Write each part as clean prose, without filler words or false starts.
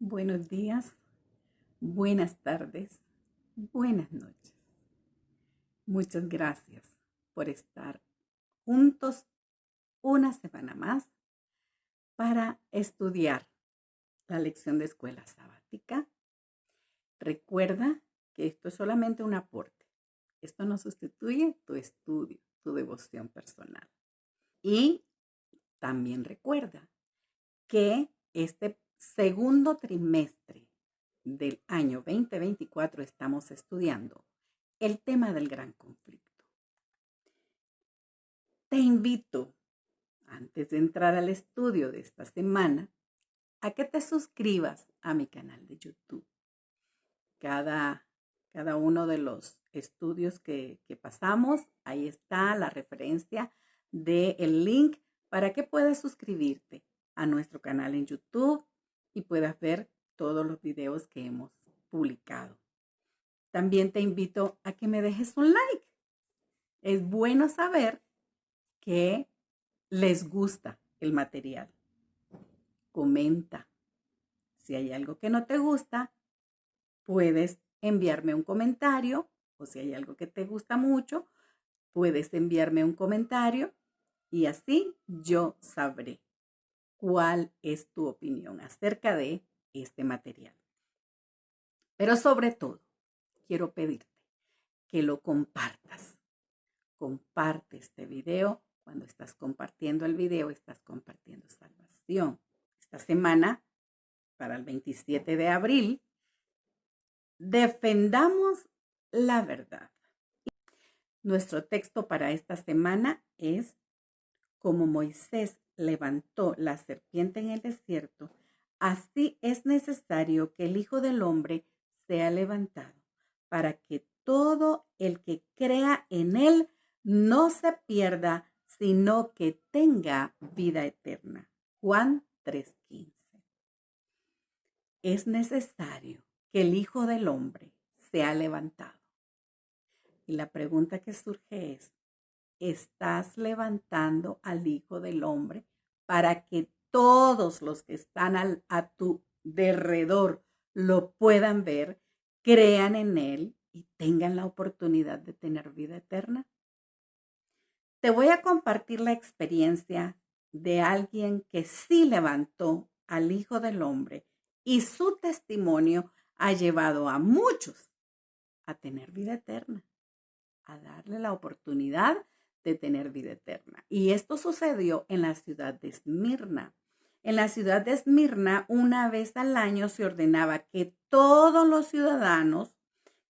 Buenos días, buenas tardes, buenas noches. Muchas gracias por estar juntos una semana más para estudiar la lección de escuela sabática. Recuerda que esto es solamente un aporte. Esto no sustituye tu estudio, tu devoción personal. Y también recuerda que este segundo trimestre del año 2024 estamos estudiando el tema del gran conflicto. Te invito, antes de entrar al estudio de esta semana, a que te suscribas a mi canal de YouTube. Cada uno de los estudios que pasamos, ahí está la referencia del link para que puedas suscribirte a nuestro canal en YouTube y puedas ver todos los videos que hemos publicado. También te invito a que me dejes un like. Es bueno saber que les gusta el material. Comenta. Si hay algo que no te gusta, puedes enviarme un comentario, o si hay algo que te gusta mucho, puedes enviarme un comentario y así yo sabré cuál es tu opinión acerca de este material. Pero sobre todo, quiero pedirte que lo compartas. Comparte este video. Cuando estás compartiendo el video, estás compartiendo salvación. Esta semana, para el 27 de abril, defendamos la verdad. Nuestro texto para esta semana es: como Moisés levantó la serpiente en el desierto, así es necesario que el Hijo del Hombre sea levantado, para que todo el que crea en él no se pierda, sino que tenga vida eterna. Juan 3:15. Es necesario que el Hijo del Hombre sea levantado. Y la pregunta que surge es: ¿estás levantando al Hijo del Hombre para que todos los que están a tu derredor lo puedan ver, crean en Él y tengan la oportunidad de tener vida eterna? Te voy a compartir la experiencia de alguien que sí levantó al Hijo del Hombre y su testimonio ha llevado a muchos a tener vida eterna, a darle la oportunidad de tener vida eterna. Y esto sucedió en la ciudad de Esmirna. En la ciudad de Esmirna, una vez al año se ordenaba que todos los ciudadanos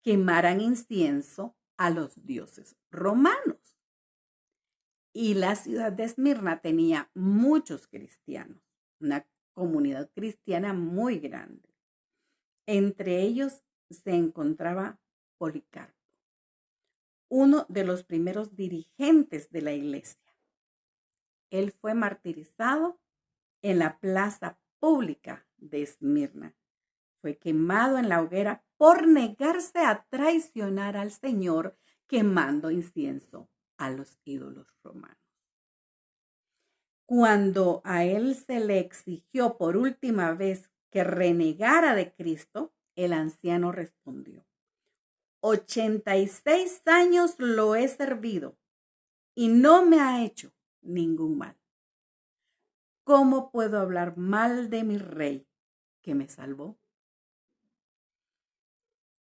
quemaran incienso a los dioses romanos. Y la ciudad de Esmirna tenía muchos cristianos, una comunidad cristiana muy grande. Entre ellos se encontraba Policarpo, uno de los primeros dirigentes de la iglesia. Él fue martirizado en la plaza pública de Esmirna. Fue quemado en la hoguera por negarse a traicionar al Señor quemando incienso a los ídolos romanos. Cuando a él se le exigió por última vez que renegara de Cristo, el anciano respondió: 86 años lo he servido y no me ha hecho ningún mal. ¿Cómo puedo hablar mal de mi rey que me salvó?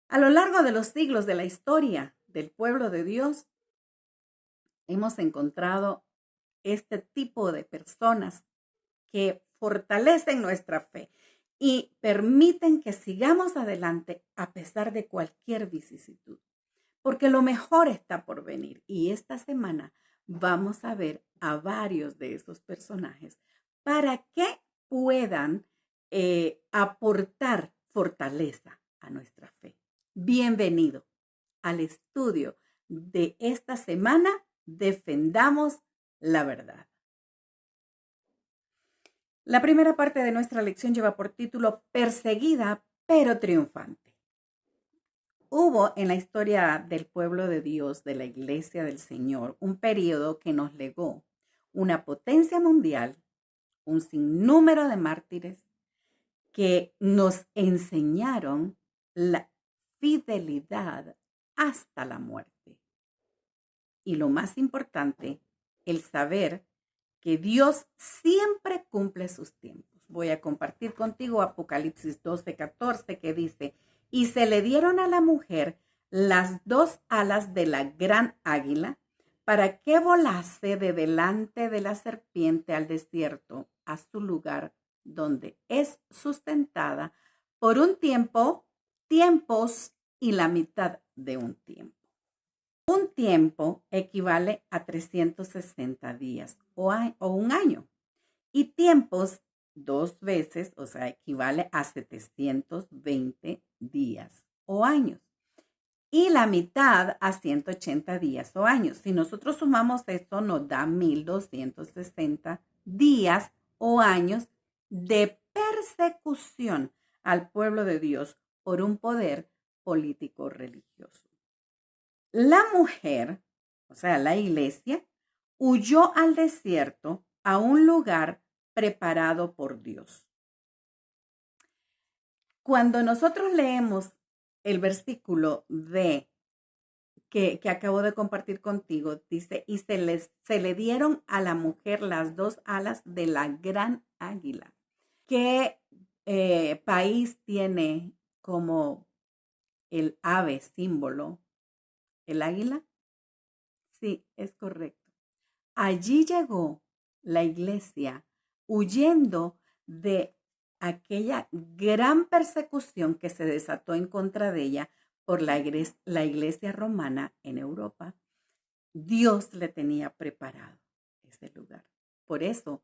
A lo largo de los siglos de la historia del pueblo de Dios, hemos encontrado este tipo de personas que fortalecen nuestra fe y permiten que sigamos adelante a pesar de cualquier vicisitud, porque lo mejor está por venir. Y esta semana vamos a ver a varios de esos personajes para que puedan aportar fortaleza a nuestra fe. Bienvenido al estudio de esta semana. Defendamos la verdad. La primera parte de nuestra lección lleva por título Perseguida pero triunfante. Hubo en la historia del pueblo de Dios, de la Iglesia del Señor, un periodo que nos legó una potencia mundial, un sinnúmero de mártires que nos enseñaron la fidelidad hasta la muerte. Y lo más importante, el saber que Dios siempre cumple sus tiempos. Voy a compartir contigo Apocalipsis 12:14 que dice, y se le dieron a la mujer las dos alas de la gran águila para que volase de delante de la serpiente al desierto, a su lugar donde es sustentada por un tiempo, tiempos y la mitad de un tiempo. Un tiempo equivale a 360 días o un año. Y tiempos dos veces, o sea, equivale a 720 días o años. Y la mitad a 180 días o años. Si nosotros sumamos esto, nos da 1260 días o años de persecución al pueblo de Dios por un poder político religioso. La mujer, o sea, la iglesia, huyó al desierto a un lugar preparado por Dios. Cuando nosotros leemos el versículo que acabo de compartir contigo, dice, y se le dieron a la mujer las dos alas de la gran águila. ¿Qué país tiene como el ave símbolo el águila? Sí, es correcto. Allí llegó la iglesia huyendo de aquella gran persecución que se desató en contra de ella por la iglesia romana en Europa. Dios le tenía preparado ese lugar. Por eso,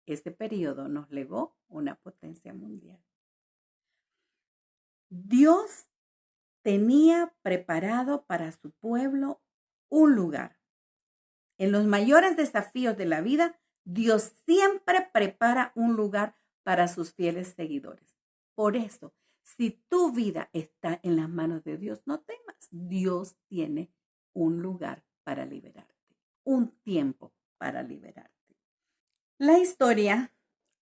ese periodo nos legó una potencia mundial. Dios tenía preparado para su pueblo un lugar. En los mayores desafíos de la vida, Dios siempre prepara un lugar para sus fieles seguidores. Por eso, si tu vida está en las manos de Dios, no temas. Dios tiene un lugar para liberarte, un tiempo para liberarte. La historia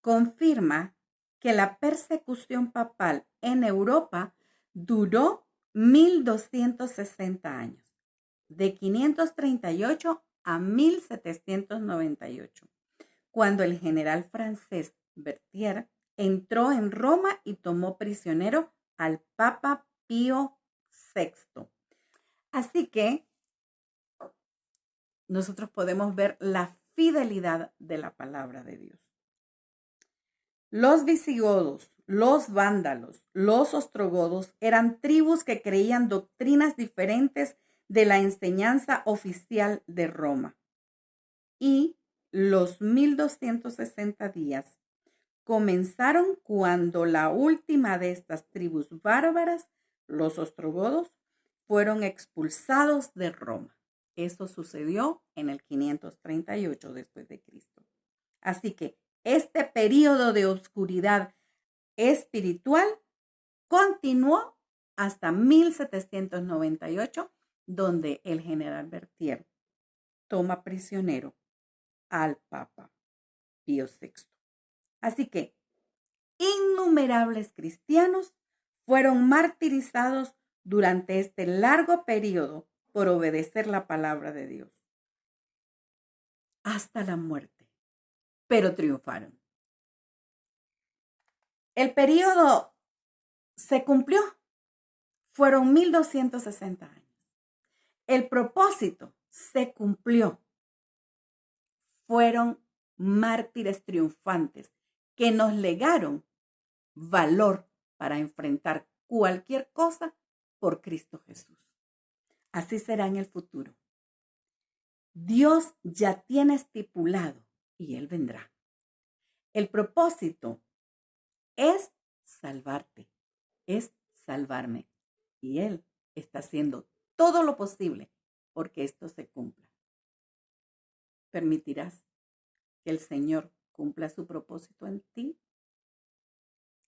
confirma que la persecución papal en Europa duró 1260 años, de 538 a 1798, cuando el general francés Berthier entró en Roma y tomó prisionero al Papa Pío VI. Así que nosotros podemos ver la fidelidad de la palabra de Dios. Los visigodos, los vándalos, los ostrogodos eran tribus que creían doctrinas diferentes de la enseñanza oficial de Roma. Y los 1260 días comenzaron cuando la última de estas tribus bárbaras, los ostrogodos, fueron expulsados de Roma. Eso sucedió en el 538 después de Cristo. Así que este periodo de oscuridad espiritual continuó hasta 1798, donde el general Berthier toma prisionero al Papa Pío VI. Así que innumerables cristianos fueron martirizados durante este largo periodo por obedecer la palabra de Dios. Hasta la muerte, pero triunfaron. El periodo se cumplió. Fueron 1260 años. El propósito se cumplió. Fueron mártires triunfantes que nos legaron valor para enfrentar cualquier cosa por Cristo Jesús. Así será en el futuro. Dios ya tiene estipulado y Él vendrá. El propósito es salvarte, es salvarme. Y Él está haciendo todo lo posible porque esto se cumpla. ¿Permitirás que el Señor cumpla su propósito en ti?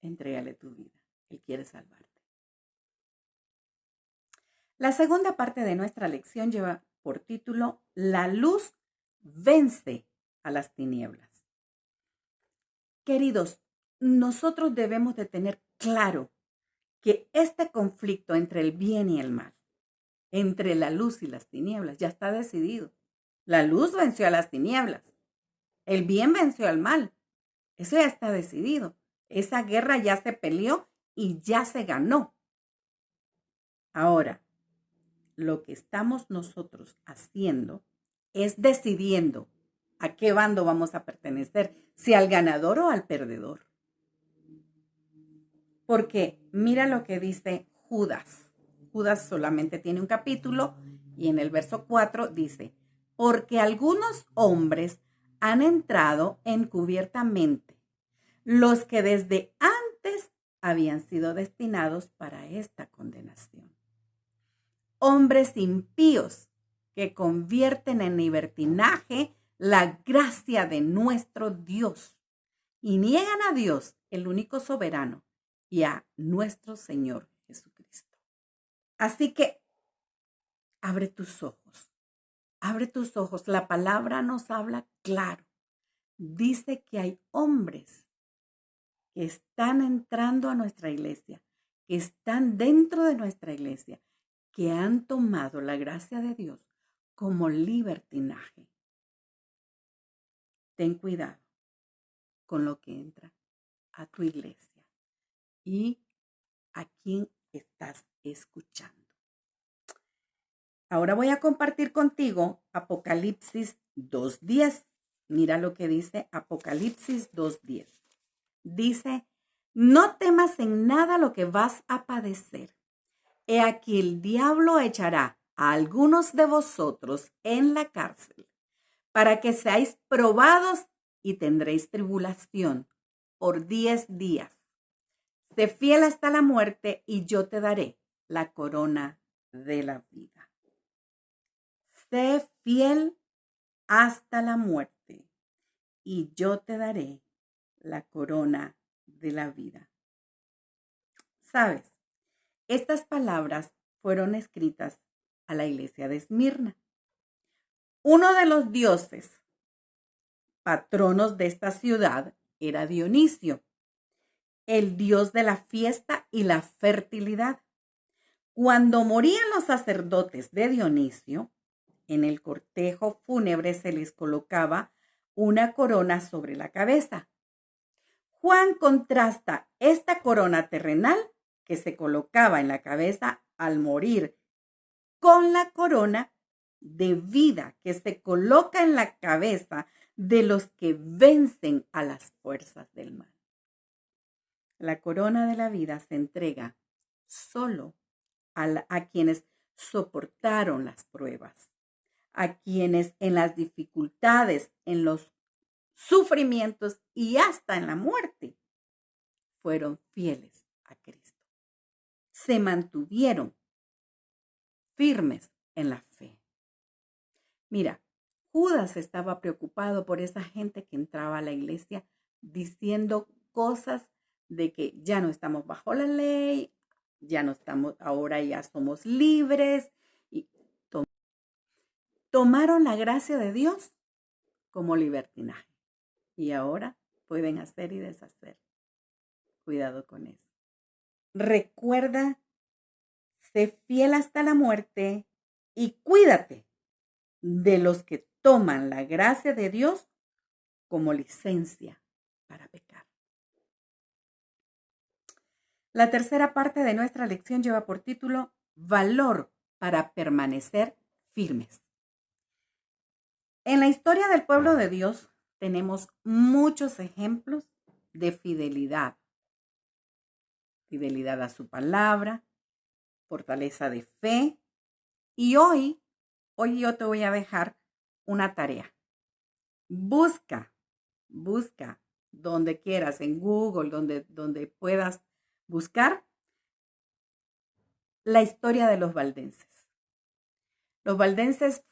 Entrégale tu vida. Él quiere salvarte. La segunda parte de nuestra lección lleva por título La luz vence a las tinieblas. Queridos, nosotros debemos de tener claro que este conflicto entre el bien y el mal, entre la luz y las tinieblas, ya está decidido. La luz venció a las tinieblas. El bien venció al mal. Eso ya está decidido. Esa guerra ya se peleó y ya se ganó. Ahora, lo que estamos nosotros haciendo es decidiendo a qué bando vamos a pertenecer, si al ganador o al perdedor. Porque mira lo que dice Judas. Judas solamente tiene un capítulo y en el verso 4 dice, porque algunos hombres han entrado encubiertamente, los que desde antes habían sido destinados para esta condenación. Hombres impíos que convierten en libertinaje la gracia de nuestro Dios y niegan a Dios, el único soberano, y a nuestro Señor Jesucristo. Así que abre tus ojos, abre tus ojos. La palabra nos habla claro. Dice que hay hombres que están entrando a nuestra iglesia, que están dentro de nuestra iglesia, que han tomado la gracia de Dios como libertinaje. Ten cuidado con lo que entra a tu iglesia y a quién estás escuchando. Ahora voy a compartir contigo Apocalipsis 2:10. Mira lo que dice Apocalipsis 2:10. Dice, no temas en nada lo que vas a padecer. He aquí el diablo echará a algunos de vosotros en la cárcel para que seáis probados y tendréis tribulación por 10 días. Sé fiel hasta la muerte y yo te daré la corona de la vida. Sé fiel hasta la muerte y yo te daré la corona de la vida. ¿Sabes? Estas palabras fueron escritas a la iglesia de Esmirna. Uno de los dioses patronos de esta ciudad era Dionisio, el dios de la fiesta y la fertilidad. Cuando morían los sacerdotes de Dionisio, en el cortejo fúnebre se les colocaba una corona sobre la cabeza. Juan contrasta esta corona terrenal que se colocaba en la cabeza al morir con la corona de vida que se coloca en la cabeza de los que vencen a las fuerzas del mal. La corona de la vida se entrega solo a quienes soportaron las pruebas, a quienes en las dificultades, en los sufrimientos y hasta en la muerte fueron fieles a Cristo. Se mantuvieron firmes en la fe. Mira, Judas estaba preocupado por esa gente que entraba a la iglesia diciendo cosas de que ya no estamos bajo la ley, ya no estamos, ahora ya somos libres. Y tomaron la gracia de Dios como libertinaje. Y ahora pueden hacer y deshacer. Cuidado con eso. Recuerda, sé fiel hasta la muerte y cuídate de los que toman la gracia de Dios como licencia para pecar. La tercera parte de nuestra lección lleva por título Valor para permanecer firmes. En la historia del pueblo de Dios tenemos muchos ejemplos de fidelidad. Fidelidad a su palabra, fortaleza de fe. Y hoy yo te voy a dejar una tarea. Busca donde quieras, en Google, donde puedas buscar la historia de los valdenses. Los valdenses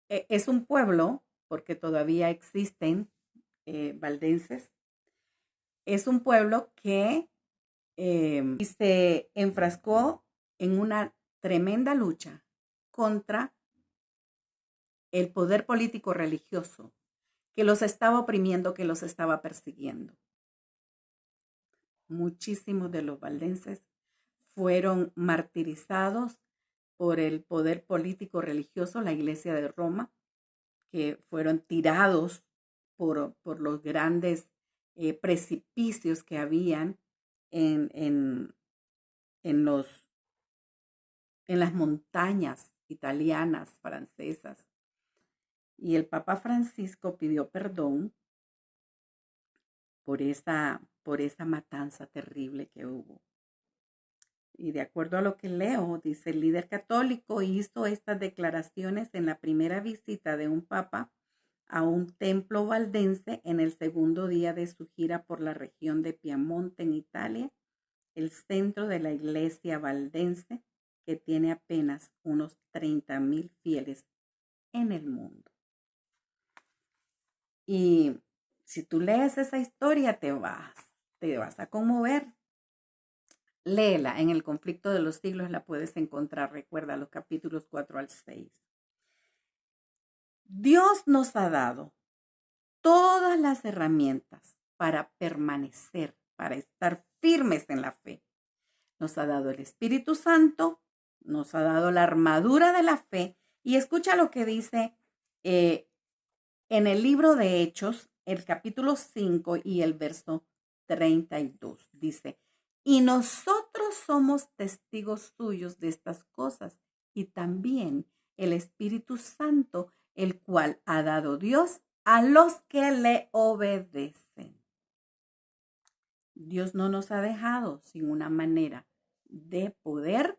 es un pueblo, porque todavía existen valdenses, es un pueblo que se enfrascó en una tremenda lucha contra el poder político religioso que los estaba oprimiendo, que los estaba persiguiendo. muchísimos de los valdenses fueron martirizados por el poder político religioso, la Iglesia de Roma, que fueron tirados por los grandes precipicios que habían en, en, en, los, en las montañas italianas, francesas. Y el Papa Francisco pidió perdón por esa matanza terrible que hubo. Y de acuerdo a lo que leo, dice, el líder católico hizo estas declaraciones en la primera visita de un papa a un templo valdense en el segundo día de su gira por la región de Piamonte en Italia, el centro de la iglesia valdense, que tiene apenas unos 30,000 fieles en el mundo. Y si tú lees esa historia, te vas a conmover. Léela, en El conflicto de los siglos la puedes encontrar, recuerda los capítulos 4 al 6. Dios nos ha dado todas las herramientas para permanecer, para estar firmes en la fe. Nos ha dado el Espíritu Santo, nos ha dado la armadura de la fe, y escucha lo que dice en el libro de Hechos, el capítulo 5 y el verso 32. Dice, y nosotros somos testigos suyos de estas cosas, y también el Espíritu Santo, el cual ha dado Dios a los que le obedecen. Dios no nos ha dejado sin una manera de poder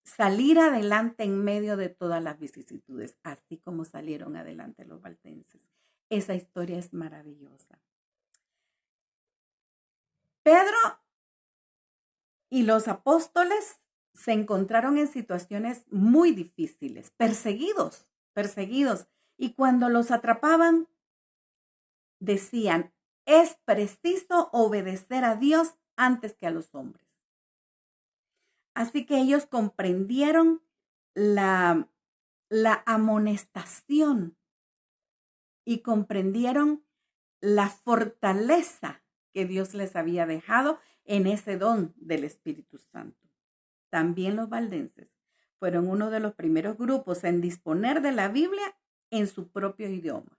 salir adelante en medio de todas las vicisitudes, así como salieron adelante los valdenses. Esa historia es maravillosa. Pedro y los apóstoles se encontraron en situaciones muy difíciles, perseguidos. Y cuando los atrapaban, decían, es preciso obedecer a Dios antes que a los hombres. Así que ellos comprendieron la amonestación y comprendieron la fortaleza que Dios les había dejado en ese don del Espíritu Santo. También los valdenses fueron uno de los primeros grupos en disponer de la Biblia en su propio idioma.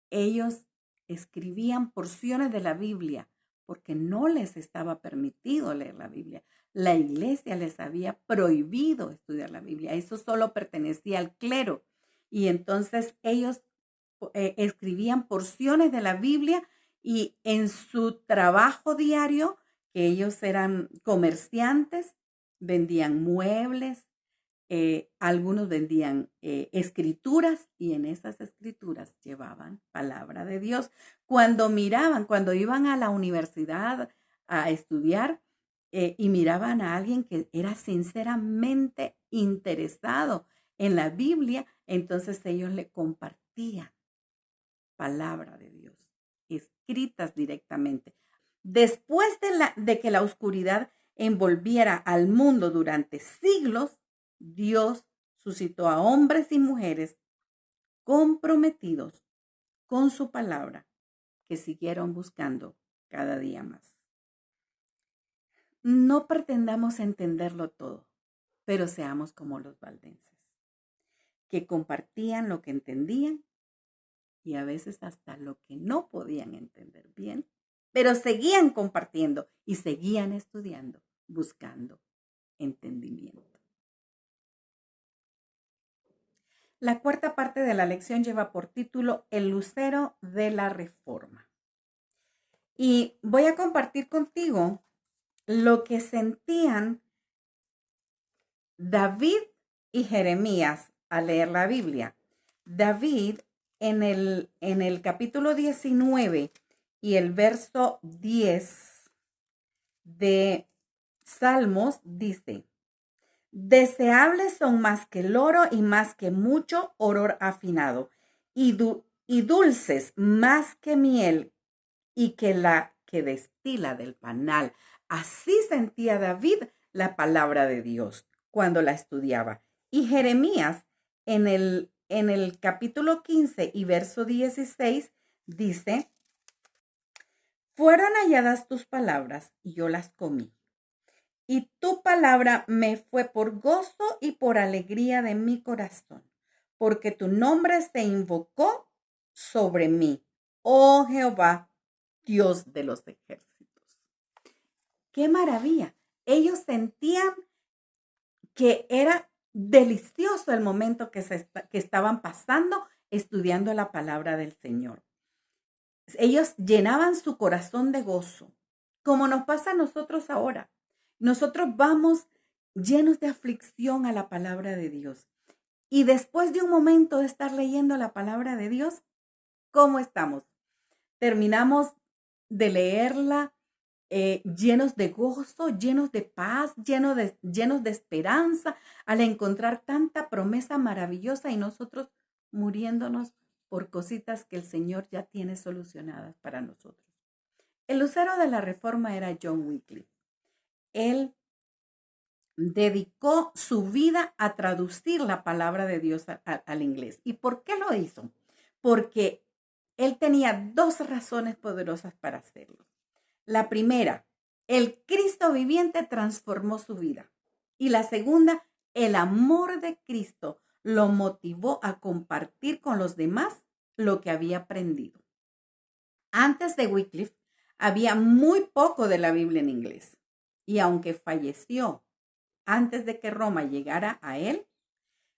Ellos escribían porciones de la Biblia porque no les estaba permitido leer la Biblia. La iglesia les había prohibido estudiar la Biblia. Eso solo pertenecía al clero. Y entonces ellos escribían porciones de la Biblia, y en su trabajo diario, que ellos eran comerciantes, vendían muebles, algunos vendían escrituras, y en esas escrituras llevaban palabra de Dios. Cuando iban a la universidad a estudiar y miraban a alguien que era sinceramente interesado en la Biblia, entonces ellos le compartían palabra de Dios, escritas directamente. Después de que la oscuridad envolviera al mundo durante siglos, Dios suscitó a hombres y mujeres comprometidos con su palabra, que siguieron buscando cada día más. No pretendamos entenderlo todo, pero seamos como los valdenses, que compartían lo que entendían y a veces hasta lo que no podían entender bien, pero seguían compartiendo y seguían estudiando, buscando entendimiento. La cuarta parte de la lección lleva por título El lucero de la reforma. Y voy a compartir contigo lo que sentían David y Jeremías al leer la Biblia. David en el capítulo 19 y el verso 10 de Salmos dice, deseables son más que el oro y más que mucho oro afinado, y dulces más que miel y que la que destila del panal. Así sentía David la palabra de Dios cuando la estudiaba. Y Jeremías en el capítulo 15 y verso 16 dice, Fueron halladas tus palabras y yo las comí. Y tu palabra me fue por gozo y por alegría de mi corazón, porque tu nombre se invocó sobre mí, oh Jehová, Dios de los ejércitos. ¡Qué maravilla! Ellos sentían que era delicioso el momento que estaban pasando estudiando la palabra del Señor. Ellos llenaban su corazón de gozo, como nos pasa a nosotros ahora. Nosotros vamos llenos de aflicción a la palabra de Dios. Y después de un momento de estar leyendo la palabra de Dios, ¿cómo estamos? Terminamos de leerla llenos de gozo, llenos de paz, llenos de esperanza, al encontrar tanta promesa maravillosa y nosotros muriéndonos por cositas que el Señor ya tiene solucionadas para nosotros. El lucero de la Reforma era John Wycliffe. Él dedicó su vida a traducir la palabra de Dios al inglés. ¿Y por qué lo hizo? Porque él tenía dos razones poderosas para hacerlo. La primera, el Cristo viviente transformó su vida. Y la segunda, el amor de Cristo lo motivó a compartir con los demás lo que había aprendido. Antes de Wycliffe, había muy poco de la Biblia en inglés. Y aunque falleció antes de que Roma llegara a él,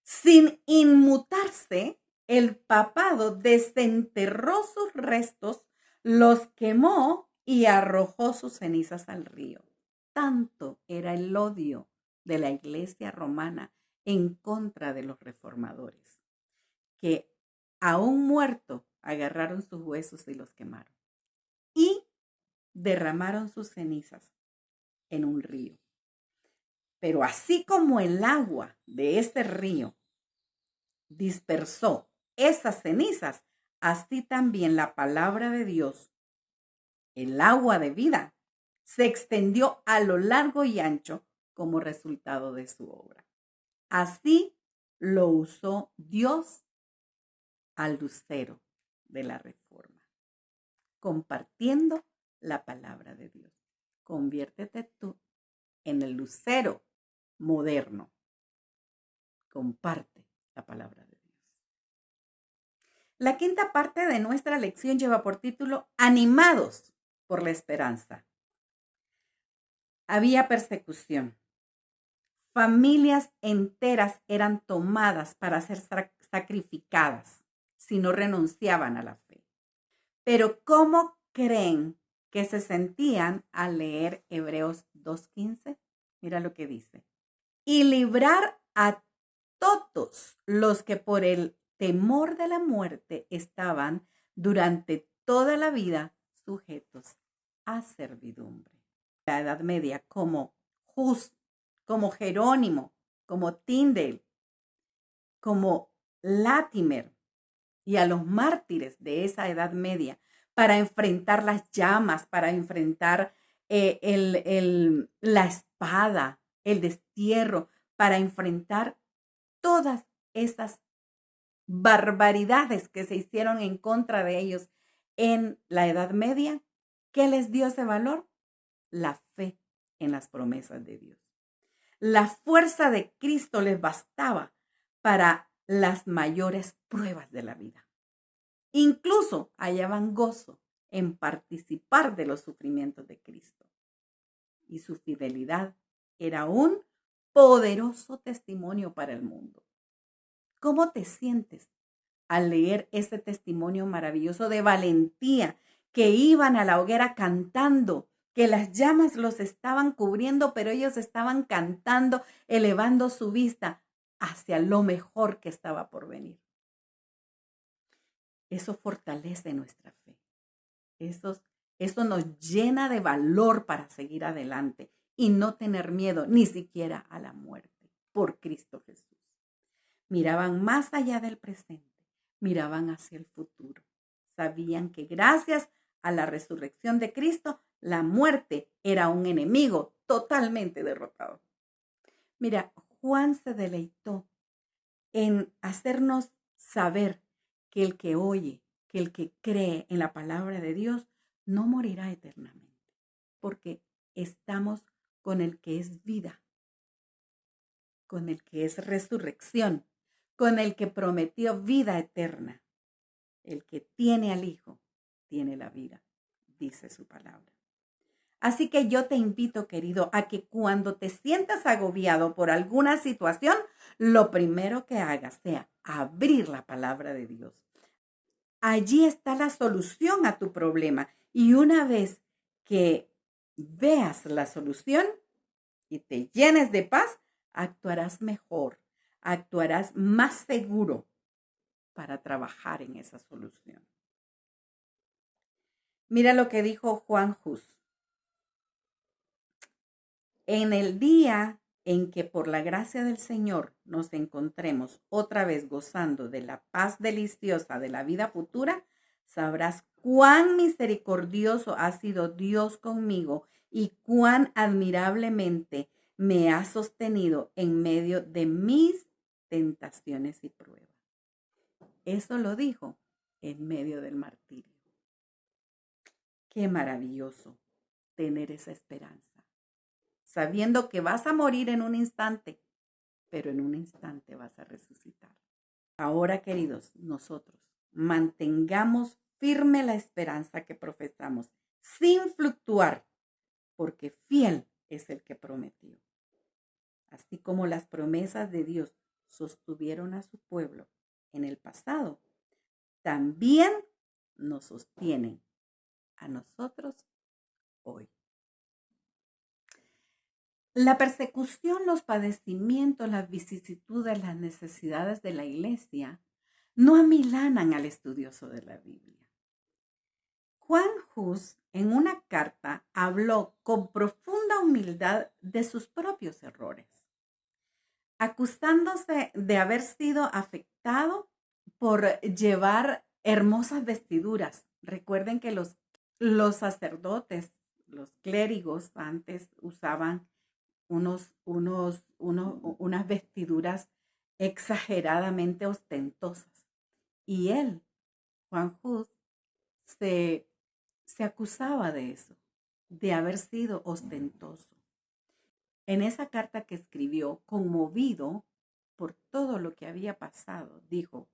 sin inmutarse, el papado desenterró sus restos, los quemó y arrojó sus cenizas al río. Tanto era el odio de la iglesia romana en contra de los reformadores, que aún muerto agarraron sus huesos y los quemaron. Y derramaron sus cenizas en un río. Pero así como el agua de ese río dispersó esas cenizas, así también la palabra de Dios, el agua de vida, se extendió a lo largo y ancho como resultado de su obra. Así lo usó Dios al lucero de la Reforma, compartiendo la palabra de Dios. Conviértete tú en el lucero moderno. Comparte la palabra de Dios. La quinta parte de nuestra lección lleva por título Animados por la esperanza. Había persecución. Familias enteras eran tomadas para ser sacrificadas si no renunciaban a la fe. Pero ¿cómo creen que se sentían al leer Hebreos 2:15? Mira lo que dice. Y librar a todos los que por el temor de la muerte estaban durante toda la vida sujetos a servidumbre. La Edad Media, como Hus, como Jerónimo, como Tyndale, como Latimer y a los mártires de esa Edad Media para enfrentar las llamas, para enfrentar la espada, el destierro, para enfrentar todas esas barbaridades que se hicieron en contra de ellos en la Edad Media. ¿Qué les dio ese valor? La fe en las promesas de Dios. La fuerza de Cristo les bastaba para las mayores pruebas de la vida. Incluso hallaban gozo en participar de los sufrimientos de Cristo. Y su fidelidad era un poderoso testimonio para el mundo. ¿Cómo te sientes al leer este testimonio maravilloso de valentía, que iban a la hoguera cantando, que las llamas los estaban cubriendo, pero ellos estaban cantando, elevando su vista hacia lo mejor que estaba por venir? Eso fortalece nuestra fe. Eso nos llena de valor para seguir adelante y no tener miedo ni siquiera a la muerte por Cristo Jesús. Miraban más allá del presente, miraban hacia el futuro. Sabían que gracias a la resurrección de Cristo, la muerte era un enemigo totalmente derrotado. Mira, Juan se deleitó en hacernos saber que el que oye, que el que cree en la palabra de Dios, no morirá eternamente, porque estamos con el que es vida, con el que es resurrección, con el que prometió vida eterna. El que tiene al Hijo tiene la vida, dice su palabra. Así que yo te invito, querido, a que cuando te sientas agobiado por alguna situación, lo primero que hagas sea abrir la palabra de Dios. Allí está la solución a tu problema. Y una vez que veas la solución y te llenes de paz, actuarás mejor, actuarás más seguro para trabajar en esa solución. Mira lo que dijo Juan Hus. En el día en que por la gracia del Señor nos encontremos otra vez gozando de la paz deliciosa de la vida futura, sabrás cuán misericordioso ha sido Dios conmigo y cuán admirablemente me ha sostenido en medio de mis tentaciones y pruebas. Eso lo dijo en medio del martirio. Qué maravilloso tener esa esperanza, sabiendo que vas a morir en un instante, pero en un instante vas a resucitar. Ahora, queridos, nosotros mantengamos firme la esperanza que profesamos, sin fluctuar, porque fiel es el que prometió. Así como las promesas de Dios sostuvieron a su pueblo en el pasado, también nos sostienen a nosotros hoy. La persecución, los padecimientos, las vicisitudes, las necesidades de la iglesia no amilanan al estudioso de la Biblia. Juan Hus en una carta habló con profunda humildad de sus propios errores, acusándose de haber sido afectado por llevar hermosas vestiduras. Recuerden que los sacerdotes, los clérigos antes usaban unas vestiduras exageradamente ostentosas. Y él, Juan Hus, se acusaba de eso, de haber sido ostentoso. En esa carta que escribió, conmovido por todo lo que había pasado, dijo: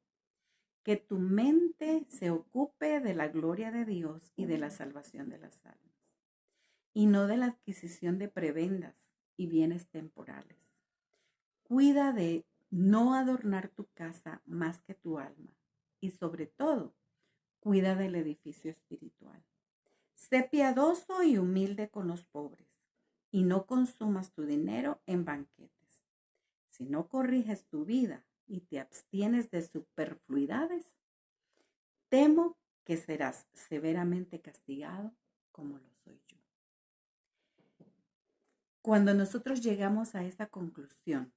que tu mente se ocupe de la gloria de Dios y de la salvación de las almas, y no de la adquisición de prebendas y bienes temporales. Cuida de no adornar tu casa más que tu alma, y sobre todo, cuida del edificio espiritual. Sé piadoso y humilde con los pobres, y no consumas tu dinero en banquetes. Si no corriges tu vida y te abstienes de superfluidades, temo que serás severamente castigado como lo soy yo. Cuando nosotros llegamos a esa conclusión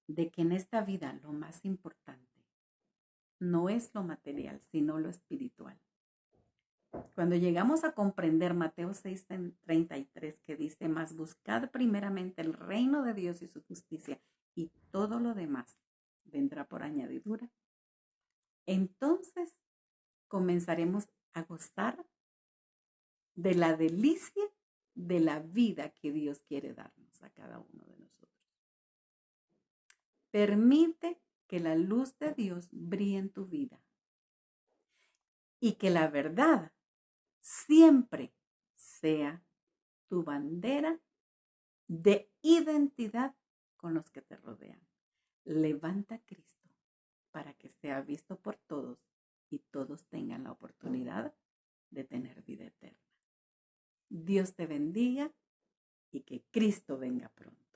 de que en esta vida lo más importante no es lo material, sino lo espiritual. Cuando llegamos a comprender Mateo 6:33, que dice: mas buscad primeramente el reino de Dios y su justicia, y todo lo demás vendrá por añadidura, entonces comenzaremos a gozar de la delicia de la vida que Dios quiere darnos a cada uno de nosotros. Permite que la luz de Dios brille en tu vida y que la verdad siempre sea tu bandera de identidad con los que te rodean. Levanta a Cristo para que sea visto por todos y todos tengan la oportunidad de tener vida eterna. Dios te bendiga y que Cristo venga pronto.